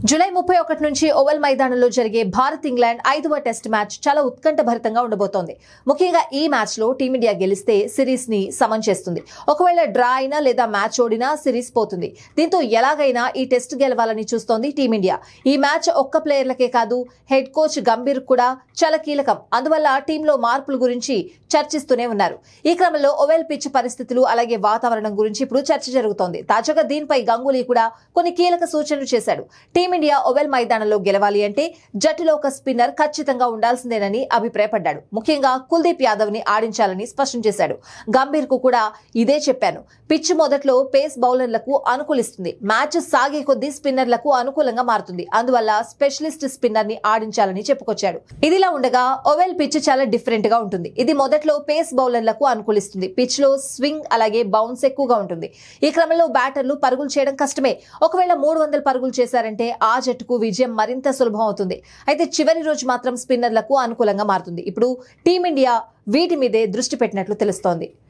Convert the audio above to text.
July 31 నుంచి oval మైదానంలో జరిగే భారత్ ఇంగ్లాండ్ 5వ టెస్ట్ మ్యాచ్ చాలా ఉత్కంఠభరితంగా ఉండబోతోంది. ముఖ్యంగా ఈ మ్యాచ్ లో టీమిండియా గెలిస్తే సిరీస్ ని సమన్ చేస్తుంది. ఒకవేళ డ్రా అయినా లేదా మ్యాచ్ ఓడినా సిరీస్ పోతుంది. దీంతో ఎలాగైనా ఈ టెస్ట్ గెలవాలని చూస్తోంది టీమిండియా. ఈ మ్యాచ్ ఒక్క ప్లేయర్లకే కాదు, హెడ్ కోచ్ గంభీర్ కూడా చాలా కీలకం. అందువల్ల టీంలో మార్పుల గురించి చర్చిస్తూనే ఉన్నారు. ఈ క్రమంలో ఓవెల్ పిచ్ పరిస్థితులు అలాగే వాతావరణం గురించి ఇప్పుడు చర్చ జరుగుతోంది. తాజాగా దీనిపై గంగూలీ కూడా కొన్ని కీలక సూచనలు చేశాడు. టీమిండియా ఓవెల్ మైదానంలో గెలవాలి అంటే జట్టులో ఒక స్పిన్నర్ ఖచ్చితంగా ఉండాల్సిందేనని అభిప్రాయపడ్డాడు. ముఖ్యంగా కుల్దీప్ యాదవ్ ని ఆడించాలని స్పష్టం చేశాడు. గంభీర్ కు కూడా ఇదే చెప్పాను. పిచ్ మొదట్లో పేస్ బౌలర్లకు అనుకూలిస్తుంది. మ్యాచ్ సాగే కొద్దీ స్పిన్నర్లకు అనుకూలంగా మారుతుంది. అందువల్ల స్పెషలిస్ట్ స్పిన్నర్ ని ఆడించాలని చెప్పుకొచ్చాడు. ఇదిలా ఉండగా ఓవెల్ పిచ్ చాలా డిఫరెంట్ గా ఉంటుంది. ఇది మొదట్లో పేస్ బౌలర్లకు అనుకూలిస్తుంది. పిచ్ లో స్వింగ్ అలాగే బౌన్స్ ఎక్కువగా ఉంటుంది. ఈ క్రమంలో బ్యాటర్లు పరుగులు చేయడం కష్టమే. ఒకవేళ 300 పరుగులు చేశారంటే ఆ జట్టుకు విజయం మరింత సులభం అవుతుంది. అయితే చివరి రోజు మాత్రం స్పిన్నర్లకు అనుకూలంగా మారుతుంది. ఇప్పుడు టీమిండియా వీటి మీదే దృష్టి పెట్టినట్లు తెలుస్తోంది.